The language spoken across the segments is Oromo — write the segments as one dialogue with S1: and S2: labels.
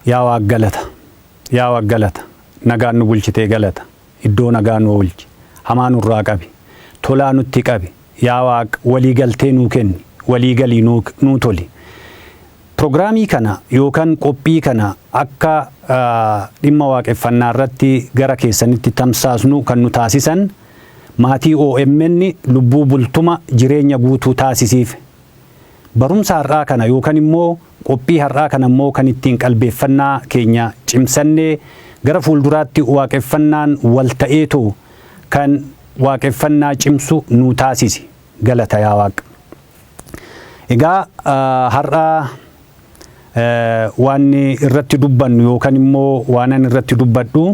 S1: yaa waggalata nagaan nu bulchitee galata iddoo nagaan nu bulchi hamaa nurraa qabi tolaa nutti qabi yaa waaq walii galtee nuu kenni walii galii nuu toli programii kana yookaan qophii kana akka dhimma waaqeffannaa irratti gara keessanitti tamsaasnu kan nu taasisan maatii OMN lubbuu bultuma jireenya guutuu taasisiif barumsa har'aa kana yookaan immoo qophii har'aa kana immoo kan ittiin qalbeeffannaa keenya cimsannee gara fuulduraatti waaqeffannaan wal ta'eetu kan waaqeffannaa cimsu nu taasisi galata yaa waaq. Egaa har'aa waan irratti dubbannu yookaan immoo waanan irratti dubbadhu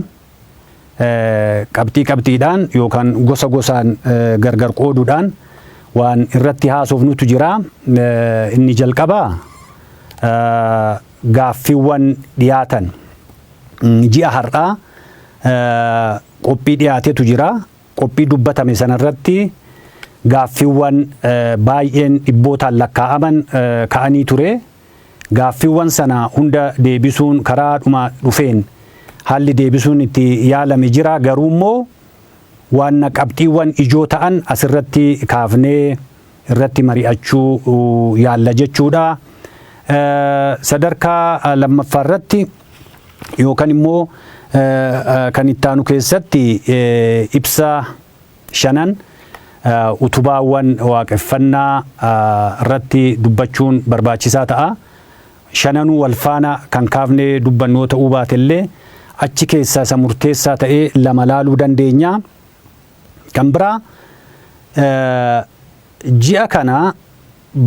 S1: qabxiidhaan yookaan gosa gosaan gargar qooduudhaan waan irratti haasofnutu jira. Inni jalqabaa gaaffiiwwan dhiyaatan ji'a har'aa qophii dhiyaatetu jira. Qophii dubbatame sanarratti gaaffiiwwan baay'een dhibbootaan lakkaa'aman ka'anii ture. Gaaffiiwwan sana hunda deebisuun karaa dhuma dhufeen haalli deebisuun itti yaalame jira. Garuu immoo waan qabxiiwwan ijoo ta'an asirratti kaafnee irratti mari'achuu yaalla jechuudha. Sadarkaa lammaffaa irratti yookaan immoo kan ittaanu keessatti ibsa 5 utubaawwan waaqeffannaa irratti dubbachuun barbaachisaa ta'a. 5 wal faana kan kaafnee dubbannoo ta'uu baatellee achi keessaa isa murteessaa ta'ee 2 laaluu dandeenya. Kan biraa ji'a kana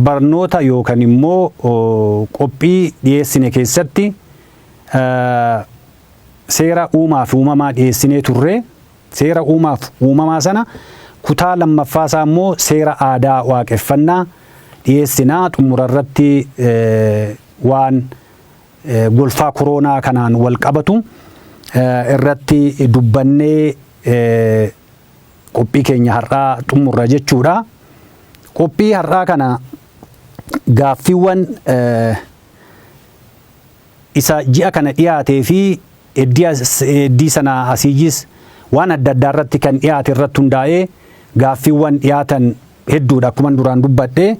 S1: barnoota yookaan immoo qophii dhiyeessine keessatti seera uumaa fi uumamaa dhiyeessinee turre. Seera uumaa fi uumamaa sana kutaa lammaffaa isaa immoo seera aadaa waaqeffannaa dhiyeessinaa. Xumura irratti waan golfaa koronaa kanaan wal qabatu irratti dubbannee qophii keenya har'aa xumurra jechuudha. Qophii har'aa kana gaaffiiwwan isa ji'a kana dhiyaatee fi eddii sana asiyyis waan adda addaa irratti kan dhiyaate irratti hundaa'ee gaaffiiwwan dhiyaatan hedduudha akkuma duraan dubbadhe.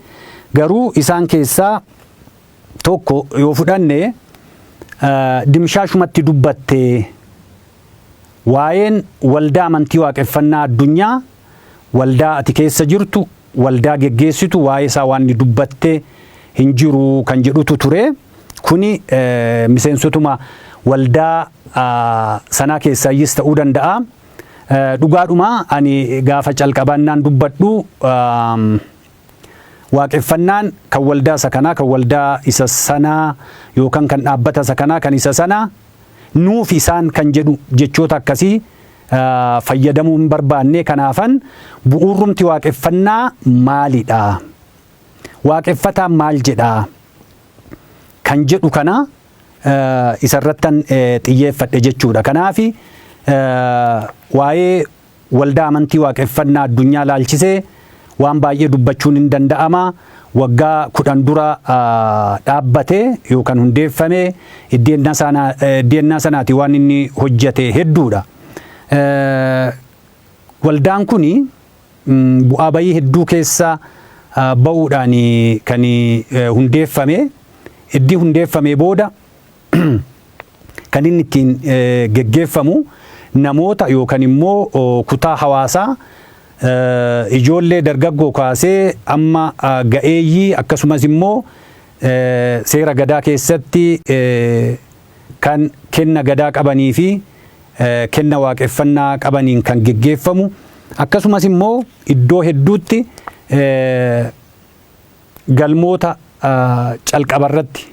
S1: Garuu isaan keessaa tokko yoo fudhanne dimshaashumatti dubbatte waa'een waldaa amantii waaqeffannaa addunyaa waldaa ati keessa jirtu waldaa geggeessitu waa'ee isaa waan dubbatte hin jiru kan jedhutu ture. Kuni miseensotuma waldaa sanaa keessaayis ta'uu danda'a. Dhugaadhuma ani gaafa calqabannaan dubbadhu waaqeffannaan kan waldaa isa kanaa kan waldaa isa sanaa yookaan kan dhaabbata isa kanaa kan isa sanaa nuuf isaan kan jedhu jechoota akkasii fayyadamuu hin barbaanne. Kanaafan bu'uurumti waaqeffannaa maalidha? waaqeffataan maal jedhaa kan jedhu kana isarrattan xiyyeeffadhe jechuudha. Kanaafi waa'ee waldaa amantii waaqeffannaa addunyaa laalchisee waan baay'ee dubbachuun hin danda'ama. Waggaa 10 dura dhaabbate yookaan hundeeffame iddeenna sanaati waan inni hojjete hedduudha. Waldaan kuni bu'aa bayii hedduu keessa ba'uudhaan kan hundeeffame. Iddii hundeeffame booda kan inni ittiin geggeeffamu namoota yookaan immoo kutaa hawaasaa ijoollee dargaggoo kaasee amma ga'eeyyii akkasumas immoo seera gadaa keessatti kan kenna gadaa qabanii fi kenna waaqeffannaa qabaniin kan geggeeffamu akkasumas immoo iddoo hedduutti galmoota calqabarratti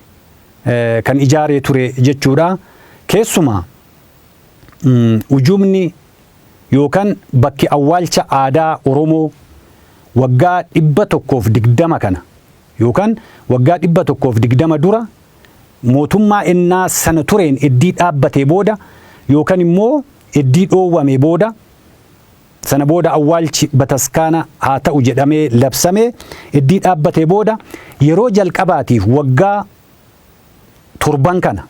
S1: kan ijaaree ture jechuudha. Keessumaa ujumni yookaan bakki awwaalcha aadaa Oromoo waggaa 120 kana yookaan waggaa 120 dura mootummaa ennaa sana tureen iddii dhaabbatee booda yookaan immoo iddii dhoowwame booda sana booda awwaalchi bataskaana haa ta'u jedhamee labsame iddii dhaabbatee booda yeroo jalqabaatiif waggaa 7 kana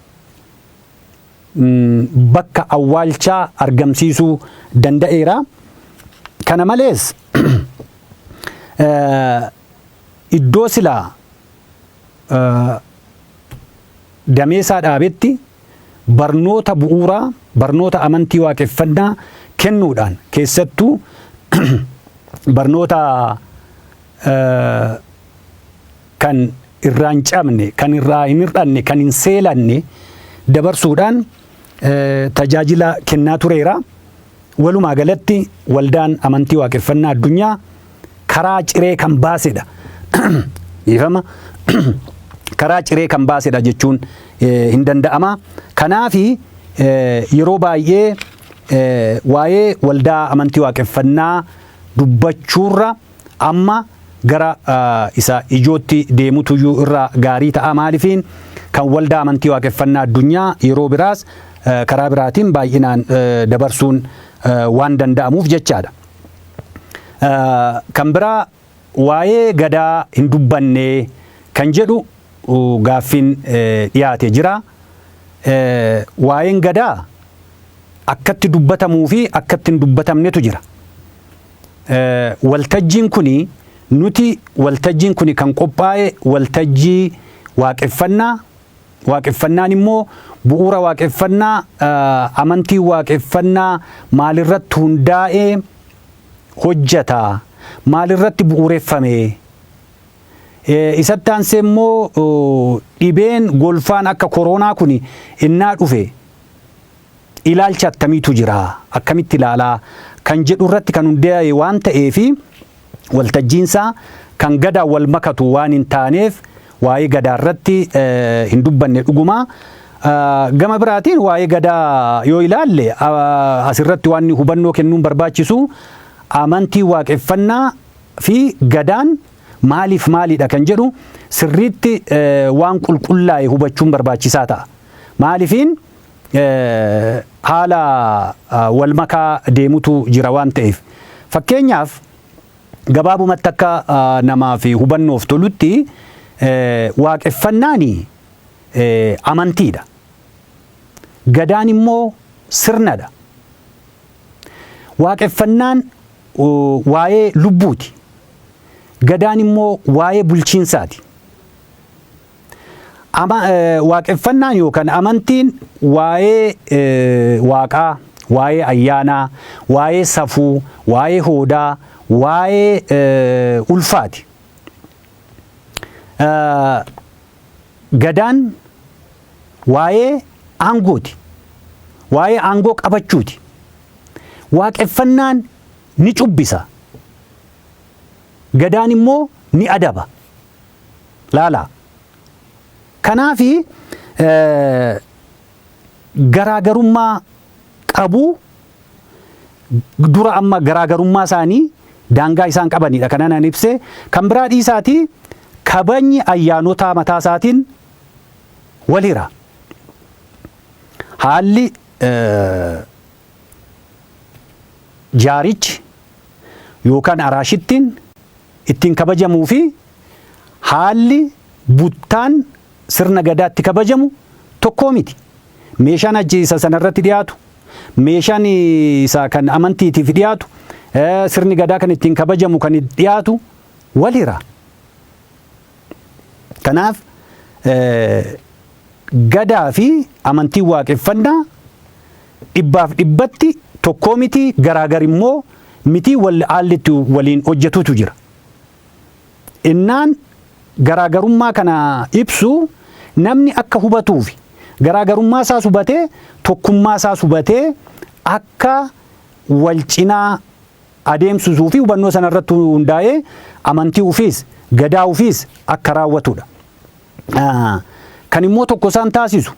S1: bakka awwaalchaa argamsiisuu danda'eera. Kana malees iddoo silaa dameesaa dhaabetti barnoota bu'uuraa barnoota amantii waaqeffannaa kennuudhaan keessattuu barnoota kan irraa hin cabne kan irraa hin hir'anne kan hin seelanne dabarsuudhaan tajaajila kennaa tureera. Walumaa galatti waldaan amantii waaqeffannaa addunyaa karaa ciree kan baasedha. Ifama karaa ciree kan baasedha jechuun hin danda'ama. Kanaafi yeroo baay'ee waa'ee waldaa amantii waaqeffannaa dubbachuurra amma gara isa ijootti deemutuyyuu irraa gaarii ta'a. Maalifiin kan waldaa amantii waaqeffannaa addunyaa yeroo biraas karaa biraatiin baay'inaan dabarsuun waan danda'amuuf jechaadha. Kan biraa waa'ee gadaa hin dubbanne kan jedhu gaaffiin dhiyaate jira. Waa'een gadaa akkatti dubbatamuu fi akkatti hin dubbatamnetu jira. Waltajjiin kuni nuti waltajjiin kuni kan qophaa'e waltajjii waaqeffannaa. Waaqeffannaan immoo bu'uura waaqeffannaa amantii waaqeffannaa maalirratti hundaa'ee hojjeta maalirratti bu'uureffame isatti aansee immoo dhibeen golfaan akka koronaa kun innaa dhufe ilaalcha attamiitu jira akkamitti ilaalaa kan jedhu irratti kan hundaa'e waan ta'eef waltajjiinsaa kan gadaa wal makatu waan hin taaneef waa'ee gadaa irratti hin dubbanne dhuguma. Gama biraatiin waa'ee gadaa yoo ilaalle asirratti waan hubannoo kennuun barbaachisu amantii waaqeffannaa fi gadaan maaliif maalidha kan jedhu sirriitti waan qulqullaa'e hubachuun barbaachisaa ta'a. Maalifiin haala wal makaa deemutu jira waan ta'eef. Fakkeenyaaf gabaabumatti akka namaaf hubannoof tolutti waaqeffannaani amantiidha. Gadaan immoo sirnadha. Waaqeffannaan waa'ee lubbuuti. Gadaan immoo waa'ee bulchiinsaati. Waaqeffannaan yookaan amantiin waa'ee waaqaa, waa'ee ayyaanaa, waa'ee safuu, waa'ee hoodaa, waa'ee ulfaati. Gadaan waa'ee aangooti. Waa'ee aangoo qabachuuti. Waaqeffannaan ni cubbisa. Gadaan immoo ni adaba. Laalaa. Kanaafi garaagarummaa qabu dura amma garaagarummaa isaanii daangaa isaan qabanidha. Kanaan ibsee kan biraa dhiisaati kabajni ayyaanota mataa isaatiin walira. Haalli jaarichi yookaan araashittiin ittiin kabajamuu fi haalli buttaan sirna gadaatti kabajamu tokko miti. Meeshaan ajjeesa sanarratti dhiyaatu, meeshaan isaa kan amantiitiif dhiyaatu, sirni gadaa kan ittiin kabajamu kan dhiyaatu walira. Kanaaf gadaa fi amantii waaqeffannaa dhibbaaf dhibbatti tokko miti, garaagar immoo miti, haallitti waliin hojjetutu jira. Innaan garaagarummaa kana ibsu namni akka hubatuufi garaagarummaa isaas hubatee tokkummaa isaas hubatee akka wal cinaa adeemsisuu fi hubannoo sanarratti hundaa'ee amantii ufiis gadaa ufiis akka raawwatudha. Kan immoo tokko isaan taasisu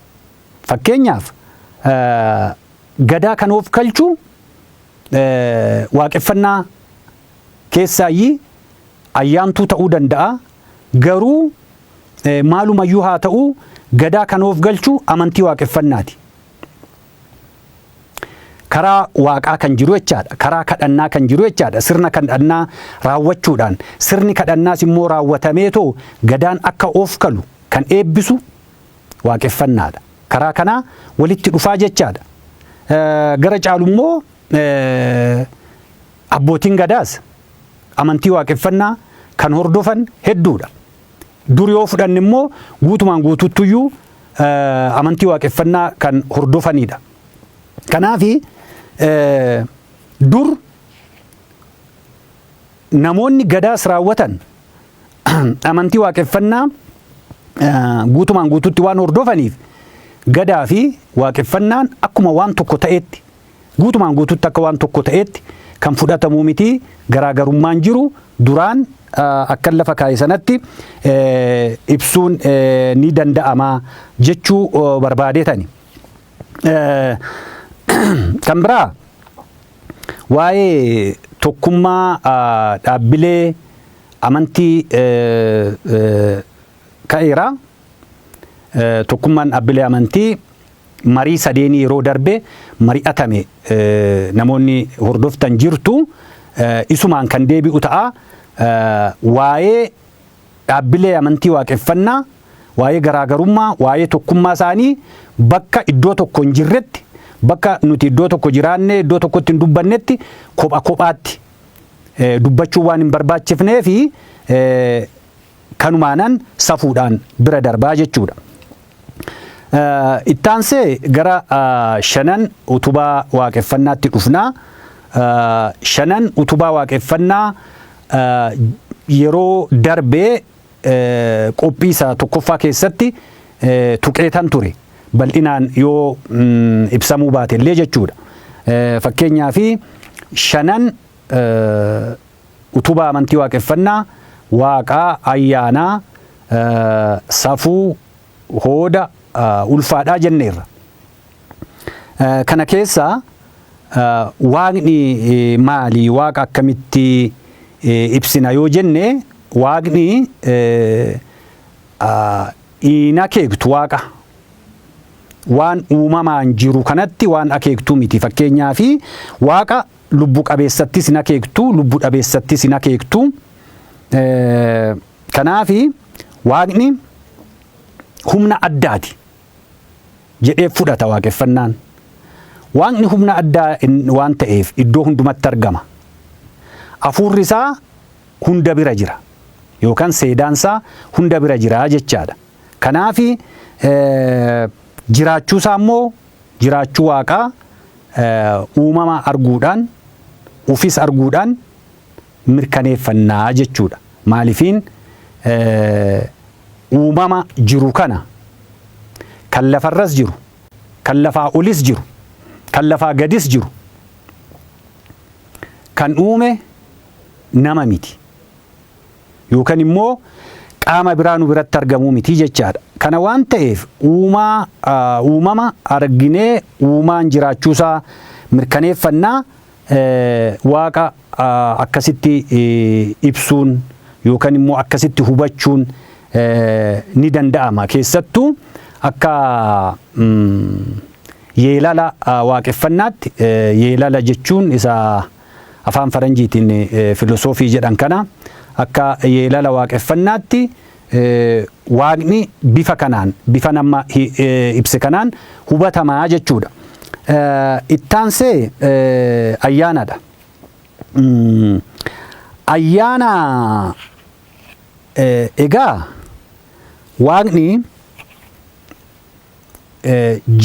S1: fakkeenyaaf gadaa kan of kalchuu waaqeffannaa keessaayyii ayyaantuu ta'uu danda'a. Garuu maalumayyuu haa ta'u gadaa kan of galchuu amantii waaqeffannaati. Karaa waaqaa kan jiru jechaadha. Karaa kadhannaa kan jiru jechaadha. Sirna kadhannaa raawwachuudhaan sirni kadhannaas immoo raawwatameetoo gadaan akka of kalu kan eebbisu waaqeffannaadha. Karaa kanaa walitti dhufaa jechaadha. Gara caalu immoo abbootiin gadaas amantii waaqeffannaa kan hordofan hedduudha. Dur yoo fudhanne immoo guutumaan guutuutuyyuu amantii waaqeffannaa kan hordofanidha. Kanaafi dur namoonni gadaas raawwatan amantii waaqeffannaa guutumaan guutuutti waan hordofaniif gadaa fi waaqeffannaan akkuma waan tokko ta'etti guutumaan guutuutti akka waan tokko ta'etti kan fudhatamuu miti. Garaagarummaan jiru duraan akka lafa kaa'e sanatti ibsuun ni danda'ama jechuu barbaadeetani. Kan biraa waa'ee tokkummaa dhaabbilee amantii ka'eera. Tokkummaan dhaabbilee amantii marii sadeenii yeroo darbe mari'atame namoonni hordoftan jirtu isumaan kan deebi'u ta'a. Waa'ee dhaabbilee amantii waaqeffannaa, waa'ee garaagarummaa, waa'ee tokkummaa isaanii bakka iddoo tokko hin jirretti, bakka nuti iddoo tokko jiraanne iddoo tokkotti hin dubbannetti kopha kophaatti dubbachuu waan hin barbaachifnee fi kanumaanan safuudhaan bira darbaa jechuudha. Ittaansee gara shanan utubaa waaqeffannaatti dhufnaa. Shanan utubaa waaqeffannaa yeroo darbee qophii isaa tokkoffaa keessatti tuqeetan ture. Bal'inaan yoo ibsamuu baate illee jechuudha. Fakkeenyaaf shanan utubaa amantii waaqeffannaa waaqaa, ayyaanaa, safuu, hooda, ulfaadhaa jenneerra. Kana keessaa waaqni maali? Waaqa akkamitti ibsina yoo jenne waaqni hin akeektu waaqa. Waan uumamaan jiru kanatti waan akeektuu miti. Fakkeenyaaf waaqa lubbu qabeessattis hin akeektu, lubbu dhabeessattis hin akeektu. Kanaafi waaqni humna addaati jedhee fudhata waaqeffannaan. Waaqni humna addaa waan ta'eef iddoo hundumatti argama. Hafuurri isaa hunda bira jira yookaan seedaan isaa hunda bira jira jechaadha. Kanaafi jiraachuu isaa immoo jiraachuu waaqaa uumama arguudhaan ufis arguudhaan mirkaneeffannaa jechuudha. Maalifiin uumama jiru kana kan lafarras jiru, kan lafaa olis jiru, kan lafaa gadis jiru kan uume nama miti yookaan immoo qaama biraa nu biratti argamuu miti jechaadha. Kana waan ta'eef uumama arginee uumaan jiraachuusaa mirkaneeffannaa waaqa akkasitti ibsuun yookaan immoo akkasitti hubachuun ni danda'ama. Keessattuu akka yeelala waaqeffannaatti yeelala jechuun isa afaan faranjiitiin filosoofii jedhan kana akka yeelala waaqeffannaatti waaqni bifa kanaan bifa nama ibse kanaan hubatamaa jechuudha. Ittaansee ayyaanadha. Ayyaana egaa waaqni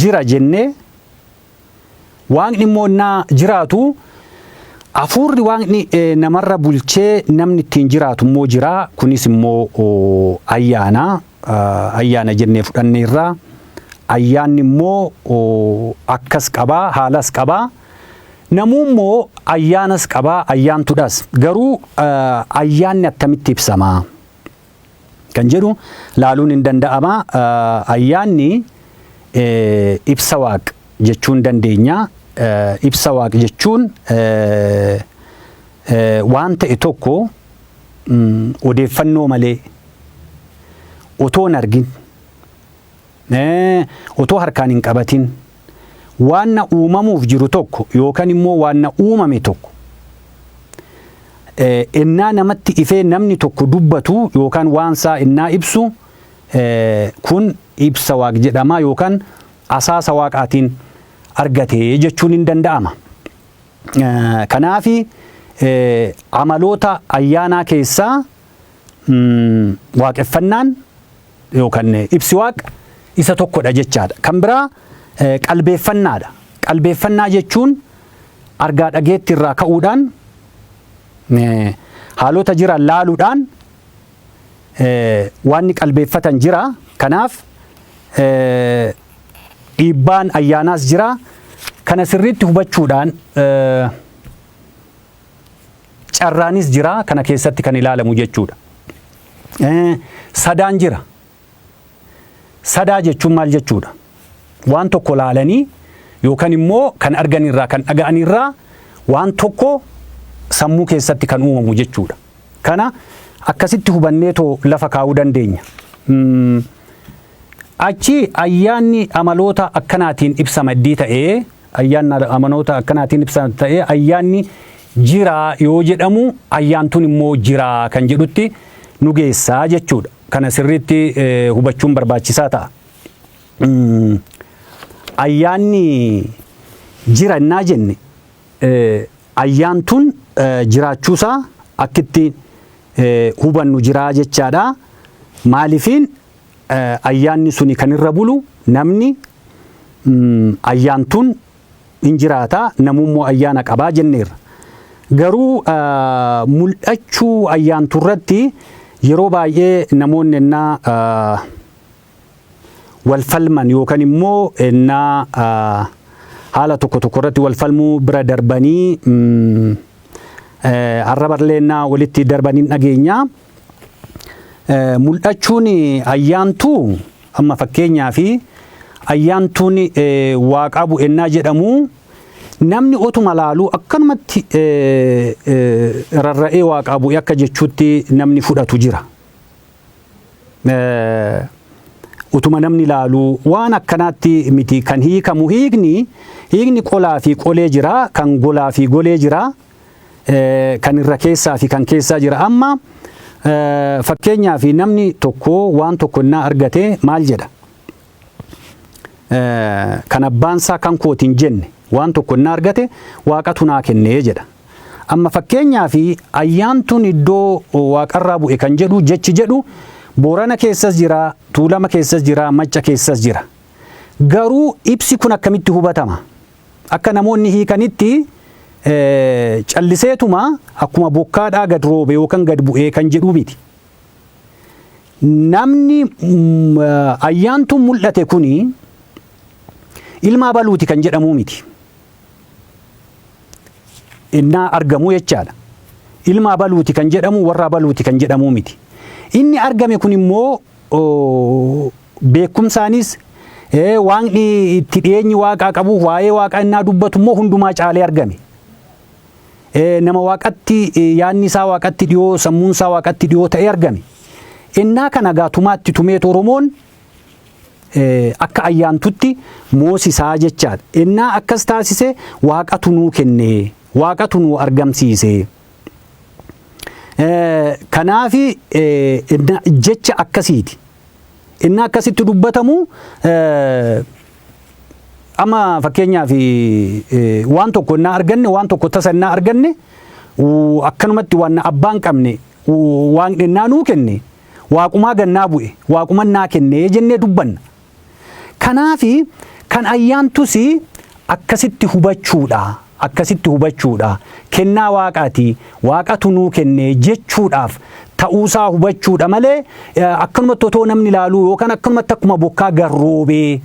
S1: jira jennee waaqni immoo naa jiraatu hafuurri waaqni namarra bulchee namni ittiin jiraatu immoo jira. Kunis immoo ayyaana jennee fudhanneerra. Ayyaanni immoo akkas qabaa, haalas qabaa. Namuu immoo ayyaanas qabaa, ayyaantudhas. Garuu ayyaanni attamitti ibsamaa kan jedhu laaluun hin danda'ama. Ayyaanni ibsa waaq jechuun dandeenya. Ibsa waaq jechuun waan ta'e tokko odeeffannoo malee otoo hin argin, otoo harkaan hin qabatin waan uumamuuf jiru tokko yookaan immoo waan uumame tokko innaa namatti ifee namni tokko dubbatu yookaan waan isaa innaa ibsu kun ibsa waaq jedhama yookaan asaasa waaqaatiin argate jechuun hin danda'ama. Kanaafi amaloota ayyaanaa keessaa waaqeffannaan yookaan ibsi waaq isa tokkodha jechaadha. Kan biraa qalbeeffannaadha. Qalbeeffannaa jechuun argaa dhageetti irraa ka'uudhaan haalota jiran laaluudhaan waan qalbeeffatan jira. Kanaaf dhiibbaan ayyaanaas jira. Kana sirriitti hubachuudhaan carraanis jira. Kana keessatti kan ilaalamu jechuudha. Sadaan jira. Sadaa jechuun maal jechuudha? Waan tokko laalanii yookaan immoo kan arganirraa kan dhaga'anirraa waan tokko sammuu keessatti kan uumamu jechuudha. Kana akkasitti hubanneetoo lafa kaa'uu dandeenya. Achi ayyaanni amaloota akkanaatiin ibsama iddii ta'ee ayyaanni amaloota akkanaatiin ibsama ta'ee ayyaanni jira yoo jedhamu ayyaantuun immoo jira kan jedhutti nu geessaa jechuudha. Kana sirriitti hubachuun barbaachisaa ta'a. Ayyaanni jira innaa jenne ayyaantuun jiraachuusaa akkitti hubannu jira jechaadha. Maalifiin ayyaanni suni kan irra bulu namni ayyaantuun hin jiraata, namummoo ayyaana qabaa jenneerra. Garuu mul'achuu ayyaantu irratti yeroo baay'ee namoonni innaa wal falman yookaan immoo innaa haala tokko tokko irratti wal falmuu bira darbanii arraballee innaa walitti darbanii dhageenya. Mul'achuun ayyaantuu amma fakkeenyaa fi ayyaantuun waaqaa bu'ennaa jedhamu namni otuma laaluu akkanumatti rarra'ee waaqaa bu'e akka jechuutti namni fudhatu jira. Utuma namni laaluu waan akkanaatti miti kan hiikamu. Hiikni qolaa fi qolee jira, kan golaa fi golee jira, kan irra keessaa fi kan keessaa jira. Amma fakkeenyaa fi namni tokko waan tokko innaa argate maal jedha? Kan abbaansaa kan kootiin jenne waan tokko innaa argate waaqatu naa kennee jedha. Amma fakkeenyaa fi ayyaantuun iddoo waaqarraa bu'e kan jedhu jechi jedhu Boorana keessas jira, Tuulama keessas jira, Macca keessas jira. Garuu ibsi kun akkamitti hubatama? Akka namoonni hiikanitti calliseetuma akkuma bokkaadhaa gad roobe yookaan gad bu'ee kan jedhu miti. Namni ayyaantuun mul'ate kuni ilma baluuti kan jedhamu miti. Innaa argamu jechaadha. Ilma baluuti kan jedhamu warra baluuti kan jedhamu miti. Inni argame kun immoo beekumsaanis waaqni itti dhiyeenyi waaqaa qabu waa'ee waaqaa innaa dubbatu immoo hundumaa caalee argame. nama waaqatti yaanni isaa waaqatti dhiyoo sammuun isaa waaqatti dhiyoo ta'e argame. Innaa kana gaatumaatti tumee Oromoon akka ayyaantutti moosisaa jechaadha. Innaa akkas taasise waaqatu nuu kenne, waaqatu nuu argamsiise. Kanaafi jecha akkasiiti. Innaa akkasitti dubbatamu amma fakkeenyaaf waan tokko innaa arganne waan tokko tasa innaa arganne akkanumatti waan abbaan qabne waan innaa nuu kenne waaqumaa gannaa bu'e waaquma naa kenne jennee dubbanna. Kanaafi kan ayyaantus akkasitti hubachuudha. Akkasitti hubachuudha. Kennaa waaqaati. Waaqatu nuu kenne jechuudhaaf ta'uusaa hubachuudha malee akkanumatti otoo namni ilaalu yookaan akkanumatti akkuma bokkaa garroobee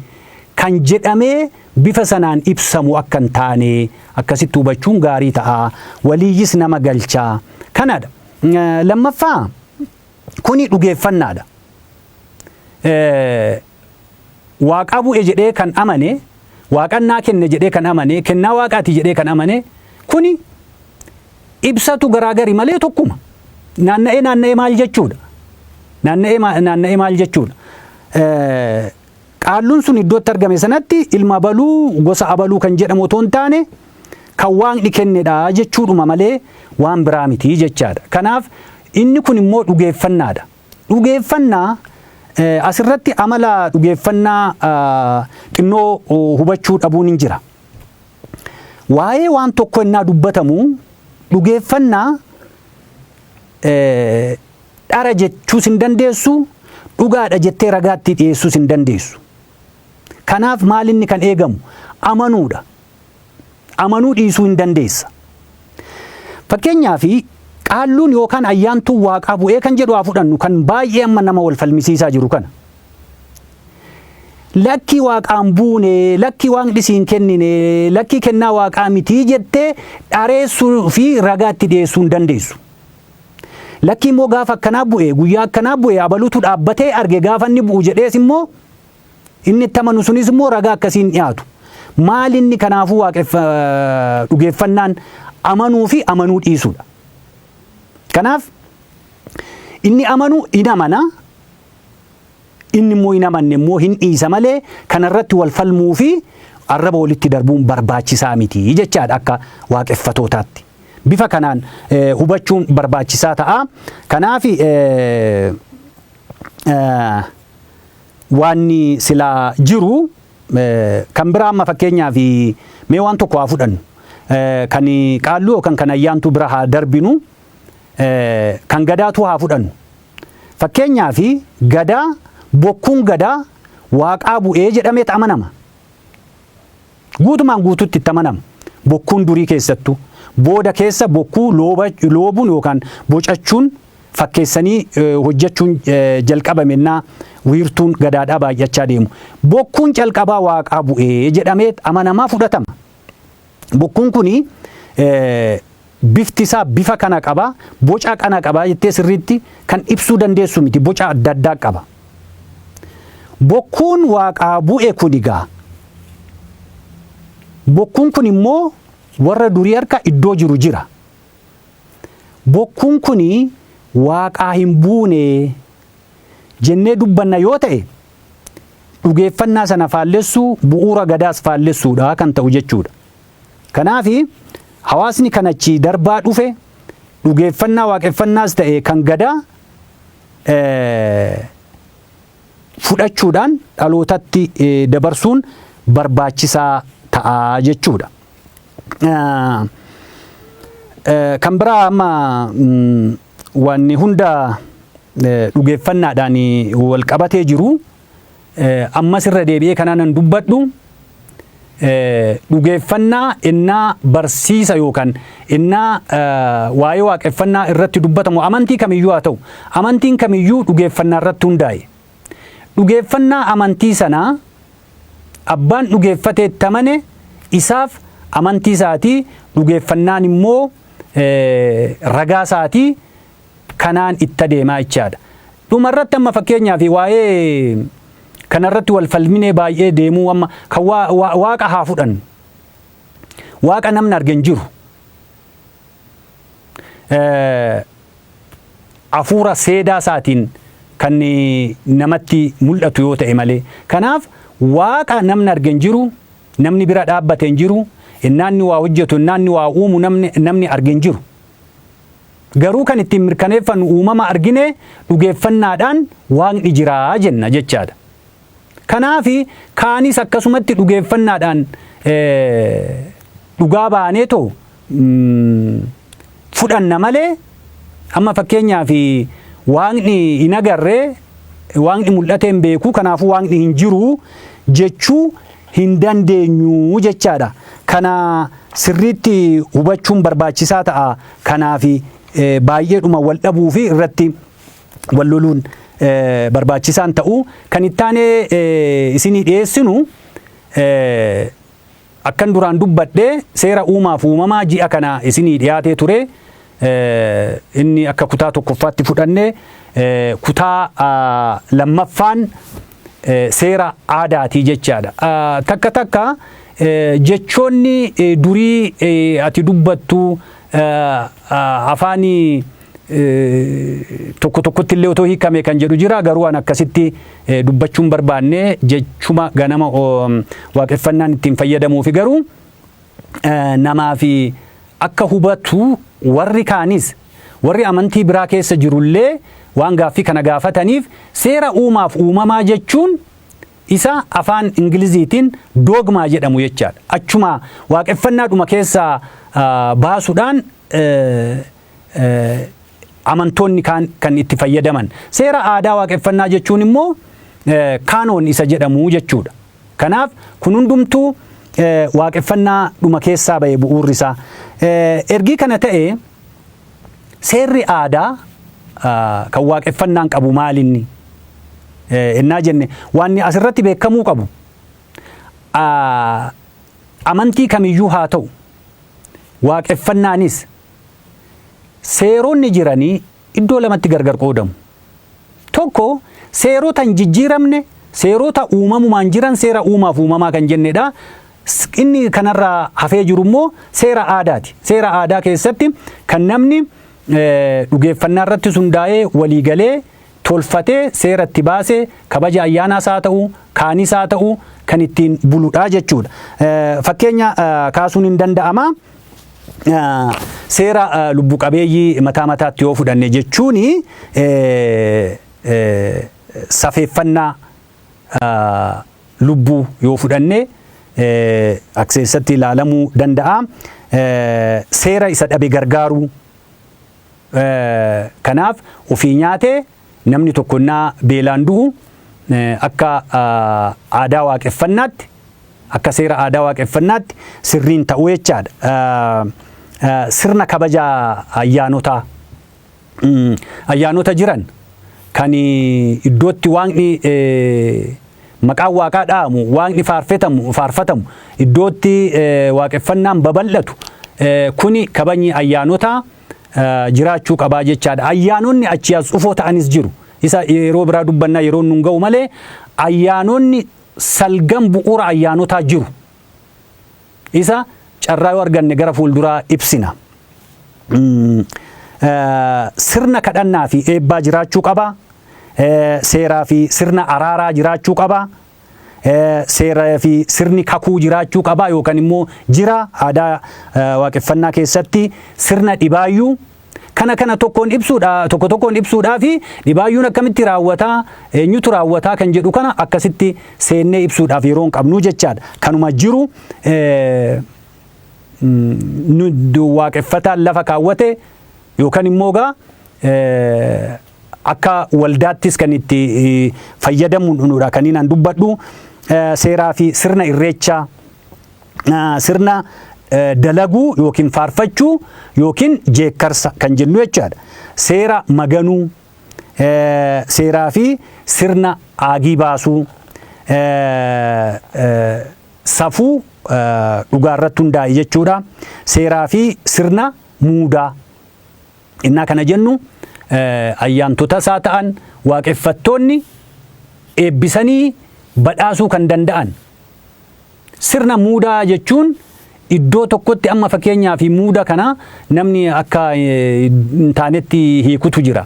S1: kan jedhamee bifa sanaan ibsamu akka hin taane akkasitti hubachuun gaarii ta'a. Waliyyis nama galchaa. Kanadha. Lammaffaa kuni dhugeeffannaadha. Waaqa bu'e jedhee kan amane, waaqannaa kenne jedhee kan amane, kennaa waaqaati jedhee kan amane kuni ibsatu garaagari malee tokkuma. Naanna'ee maal jechuudha? Naanna'ee maal jechuudha? Qaalluun sun iddootti argame sanatti ilma baluu gosa abaluu kan jedhamu otoo hin taane kan waaqni kennedha jechuudhuma malee waan biraa miti jechaadha. Kanaaf inni kun immoo dhugeeffannaadha. Dhugeeffannaa asirratti amala dhugeeffannaa xinnoo hubachuu dhabuun hin jira. Waa'ee waan tokko innaa dubbatamu dhugeeffannaa dhara jechuus hin dandeessu, dhugaadha jettee ragaatti dhiyeessuus hin dandeessu. Kanaaf maalinni kan eegamu amanuudha. Amanuu dhiisuu hin dandeessa. Fakkeenyaaf qaalluun yookaan ayyaantuun waaqaa bu'ee kan jedhu haa fudhannu kan baay'ee amma nama wal falmisiisaa jiru kana. Lakkii waaqaan buune, lakkii waaqni siin kennine, lakkii kennaa waaqaa mitii jettee dhareessuu fi ragaatti dhiyeessuu hin dandeessu. Lakkii immoo gaafa akkanaa bu'e, guyyaa akkanaa bu'e abaluutu dhaabbatee arge gaafa inni bu'u jedhees immoo inni itti amanu sunis immoo ragaa akkasiin dhiyaatu. Maalinni kanaafuu dhugeeffannaan amanuu fi amanuu dhiisuudha. Kanaaf inni amanu hin amana, inni immoo hin amanne immoo hin dhiisa malee kanarratti wal falmuu fi arraba walitti darbuun barbaachisaa miti jechaadha akka waaqeffatootaatti. Bifa kanaan hubachuun barbaachisaa ta'a. Kanaaf waan silaa jiru kan biraa amma fakkeenyaaf mee waan tokko haa fudhannu. Kan qaalluu yookaan kan ayyaantuu bira haa darbinu. Kan gadaatu haa fudhannu. Fakkeenyaaf gadaa bokkuun gadaa waaqaa bu'ee jedhamee amanama. Guutumaan guututti itti amanama. Bokkuun durii keessattuu booda keessa bokkuu loobuun yookaan bocachuun fakkeessanii hojjechuun jalqabamennaa wiirtuun gadaadhaa baay'achaa deemu. Bokkuun calqabaa waaqaa bu'ee jedhamee amanamaa fudhatama. Bokkuun kuni bifti isaa bifa kana qaba, boca kana qaba jettee sirriitti kan ibsuu dandeessu miti, boca adda addaa qaba. Bokkuun waaqaa bu'e kun egaa bokkuun kun immoo warra durii harka iddoo jiru jira. Bokkuun kun waaqaa hin buune jennee dubbanna yoo ta'e dhugeeffannaa sana faallessuu bu'uura gadaas faallessuudha kan ta'u jechuudha. Kanaaf hawaasni kanachi darbaa dhufe dhugeeffannaa waaqeffannaas ta'e kan gadaa fudhachuudhaan dhalootatti dabarsuun barbaachisaa ta'a jechuudha. Kan biraa amma wanni hunda dhugeeffannaadhaan wal qabatee jiru ammas irra deebi'ee kanaan dubbadhu. Dhugeeffannaa innaa barsiisa yookaan innaa waa'ee waaqeffannaa irratti dubbatamu amantii kamiyyuu haa ta'u amantiin kamiyyuu dhugeeffannaa irratti hundaa'e. Dhugeeffannaa amantii sanaa abbaan dhugeeffatee itti amane isaaf amantii isaatii dhugeeffannaan immoo ragaa isaatii kanaan itti adeemaa jechaadha. Dhumarratti amma fakkeenyaaf waa'ee kanarratti wal falminee baay'ee deemuu amma kan waaqa haa fudhannu. Waaqa namni arge hin jiru. afuura seedaa isaatiin kan namatti mul'atu yoo ta'e malee. Kanaaf waaqa namni argen jiru, namni bira dhaabbate hin jiru, innaanni waa hojjetu, innaanni waa uumu namni argen jiru. Garuu kan ittiin mirkaneeffannu uumama argine dhugeeffannaadhaan waaqni jiraa jenna jechaadha. Kanaafi kaanis akkasumatti dhugeeffannaadhaan dhugaa baaneetoo fudhanna malee amma fakkeenyaaf waaqni hin agarree, waaqni mul'ate hin beeku, kanaafuu waaqni hin jiru jechuu hin dandeenyu jechaadha. Kana sirriitti hubachuun barbaachisaa ta'a. Kanaafi baay'eedhuma wal dhabuu fi irratti wal loluun barbaachisaan ta'u. Kan ittaanee isinii dhiyeessinu akkan duraan dubbadhee seera uumaaf uumamaa ji'a kana isinii dhiyaatee ture. Inni akka kutaa tokkoffaatti fudhannee kutaa lammaffaan seera aadaatii jechaadha. Takka takka jechoonni durii ati dubbattu afaanii tokko tokkotti illee otoo hiikame kan jedhu jira. Garuu an akkasitti dubbachuun barbaanne jechuma ganama waaqeffannaan ittiin fayyadamuufi garuu namaafi akka hubatu warri kaanis warri amantii biraa keessa jirullee waan gaaffii kana gaafataniif seera uumaaf uumamaa jechuun isa afaan Ingiliziitiin dogmaa jedhamu jechaadha. Achuma waaqeffannaadhuma keessaa baasuudhaan amantoonni kan itti fayyadaman. Seera aadaa waaqeffannaa jechuun immoo kaanoon isa jedhamu jechuudha. Kanaaf kun hundumtuu waaqeffannaadhuma keessaa ba'e bu'uurri isaa. Ergi kana ta'e seerri aadaa kan waaqeffannaan qabu maalinni? Innaa jenne waan asirratti beekamuu qabu. Amantii kamiyyuu haa ta'u, waaqeffannaanis seeronni jiranii iddoo lamatti gargar qoodamu. Tokko seerota hin jijjiiramne, seerota uumamumaan jiran seera uumaaf uumamaa kan jennedha. Inni kanarraa hafee jiru immoo seera aadaati. Seera aadaa keessatti kan namni dhugeeffannaa irratti hundaa'ee waliigalee tolfatee seera itti baasee kabaja ayyaanaas haa ta'u, kaanis haa ta'u kan ittiin buludha jechuudha. Fakkeenya kaasuun hin danda'ama. Seera lubbu qabeeyyii mataa mataatti yoo fudhanne jechuuni safeeffannaa lubbuu yoo fudhanne akseessatti ilaalamuu danda'a. Seera isa dhabe gargaaruu. Kanaaf ofii nyaatee namni tokkonnaa beelaan du'u akka aadaa waaqeffannaatti, akka seera aadaa waaqeffannaatti sirriin ta'uu jechaadha. Sirna kabaja ayyaanotaa. Ayyaanota jiran kan iddootti waaqni maqaan waaqaa dha'amu, waaqni faarfatamu, iddootti waaqeffannaan babal'atu. Kuni kabajni ayyaanotaa jiraachuu qabaa jechaadha. Ayyaanonni achi as dhufoo ta'anis jiru. Isa yeroo biraa dubbannaa yeroo nun ga'u malee ayyaanonni salgan bu'uura ayyaanotaa jiru. Isa carraa yoo arganne gara fuulduraa ibsina. Sirna kadhannaa fi eebbaa jiraachuu qaba. Seeraa fi sirna araaraa jiraachuu qaba. Seeraa fi sirni kakuu jiraachuu qaba yookaan immoo jira aadaa waaqeffannaa keessatti sirna dhibaayyuu. Kana tokkoon ibsuudhaa fi dhibaayyuun akkamitti raawwataa, eenyutu raawwataa kan jedhu kana akkasitti seennee ibsuudhaaf yeroo hin qabnu jechaadha. Kanuma jiru waaqeffataan lafa kaawwate yookaan immoo akka waldaattis kan itti fayyadamuudha kan inni dubbadhu. Seeraa fi sirna irreechaa, sirna dalaguu yookiin faarfachuu yookiin jeekkarsa kan jennu jechaadha. Seera maganuu, seeraa fi sirna aagii baasuu, safuu dhugaarratti hundaa'e jechuudha. Seeraa fi sirna muudaa. Innaa kana jennu ayyaantota isaa ta'an waaqeffattoonni eebbisanii badhaasuu kan danda'an. Sirna muudaa jechuun iddoo tokkotti amma fakkeenyaa fi muuda kana namni akka intaanetti hiikutu jira.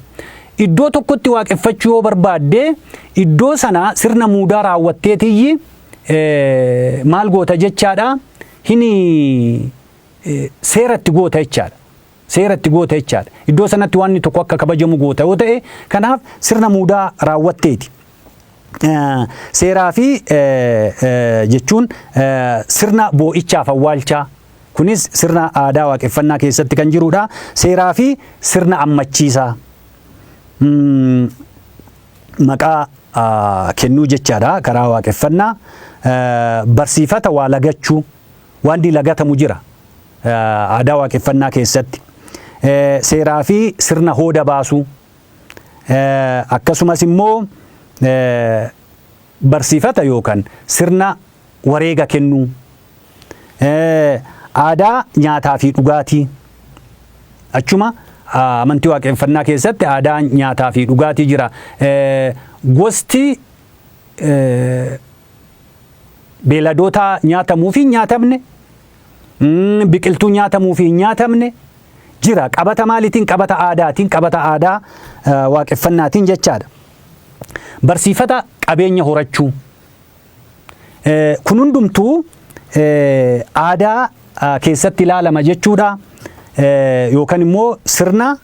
S1: Iddoo tokkotti waaqeffachuu yoo barbaadde iddoo sana sirna muudaa raawwatteetiyyi maal goota jechaadha. Hini seeratti goota jechaadha. Seeratti goota jechaadha. Iddoo sanatti waan tokko akka kabajamu goota yoo ta'e kanaaf sirna muudaa raawwatteeti. Seeraa fi jechuun sirna boo'ichaaf awwaalchaa kunis sirna aadaa waaqeffannaa keessatti kan jirudha. Seeraa fi sirna ammachiisaa maqaa kennuu jechaadha karaa waaqeffannaa. Barsiifata waa lagachuu waan lagatamu jira aadaa waaqeffannaa keessatti. Seeraa fi sirna hooda baasuu akkasumas immoo barsiifata yookaan sirna wareega kennuu. Aadaa nyaataa fi dhugaatii achuma amantii waaqeffannaa keessatti aadaa nyaataa fi dhugaatii jira. Gosti beeladoota nyaatamuu fi nyaatamne biqiltuu nyaatamuu fi nyaatamne jira. Qabata maaliitiin? Qabata aadaatiin, qabata aadaa waaqeffannaatiin jechaadha. Barsiifata qabeenya horachuu kun hundumtuu aadaa keessatti ilaalama jechuudha. Yookaan immoo sirna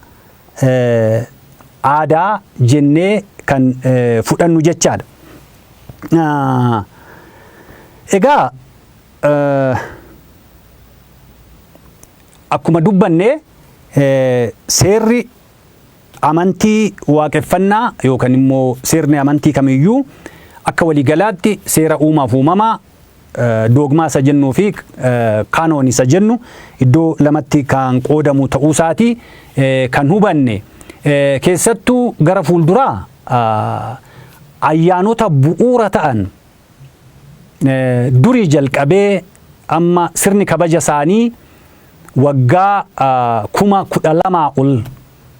S1: aadaa jennee kan fudhannu jechaadha. Egaa akkuma dubbanne seerri amantii waaqeffannaa yookaan immoo seerni amantii kamiyyuu akka waliigalaatti seera uumaaf uumamaa doogmaa isa jennuu fi kaanoon isa jennu iddoo lamatti kan qoodamu ta'uu isaati kan hubanne. Keessattuu gara fuulduraa ayyaanota bu'uura ta'an durii jalqabee amma sirni kabaja isaanii waggaa 12,000 ol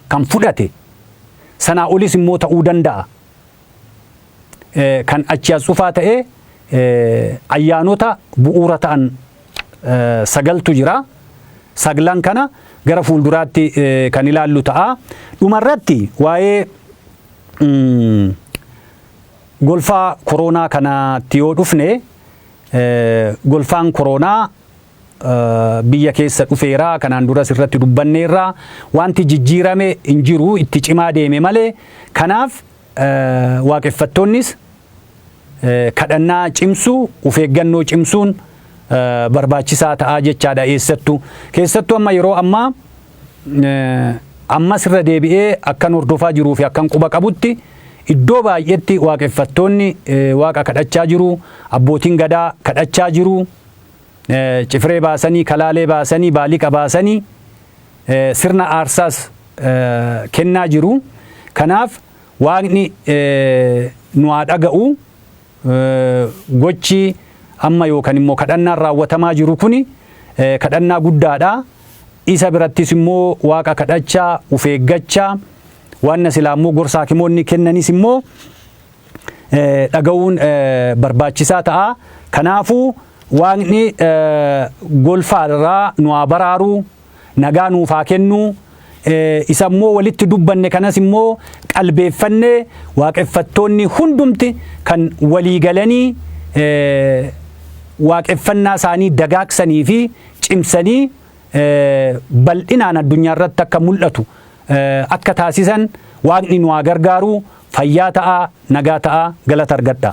S1: kan fudhate sanaa olis immoo ta'uu danda'a. Kan achi as dhufaa ta'e ayyaanota bu'uura ta'an 9tu jira. 9 kana gara fuulduraatti kan ilaallu ta'a. Dhumarratti waa'ee golfaa koronaa kanatti yoo dhufne golfaan koronaa biyya keessa dhufeera. Kanaan duras irratti dubbanneerra. Wanti jijjiirame hin jiru, itti cimaa deeme malee. Kanaaf waaqeffattoonnis kadhannaa cimsuu, of eeggannoo cimsuun barbaachisaa ta'a jechaadha. Keessattuu amma yeroo ammas irra deebi'ee akkan hordofaa jiruu fi akkan quba qabutti iddoo baay'eetti waaqeffattoonni waaqa kadhachaa jiru, abbootiin gadaa kadhachaa jiru, cifree baasanii, kalaalee baasanii, baaliqa baasanii sirna aarsaas kennaa jiru. Kanaaf waaqni nu haa dhaga'u. Gochi amma yookaan immoo kadhannaan raawwatamaa jiru kuni kadhannaa guddaadha. Isa birattis immoo waaqa kadhachaa, of eeggachaa, waan silaa immoo gorsa hakimoonni kennanis immoo dhaga'uun barbaachisaa ta'a. Kanaafuu waaqni golfaarraa nu haa baraaru, nagaa nuuf haa kennu. Isa immoo walitti dubbanne kanas immoo qalbeeffannee waaqeffattoonni hundumti kan walii galanii waaqeffannaa isaanii dagaagsanii fi cimsanii bal'inaan addunyaa irratti akka mul'atu akka taasisan waaqni nu haa gargaaru. Fayyaa ta'a, nagaa ta'a, galata argadha.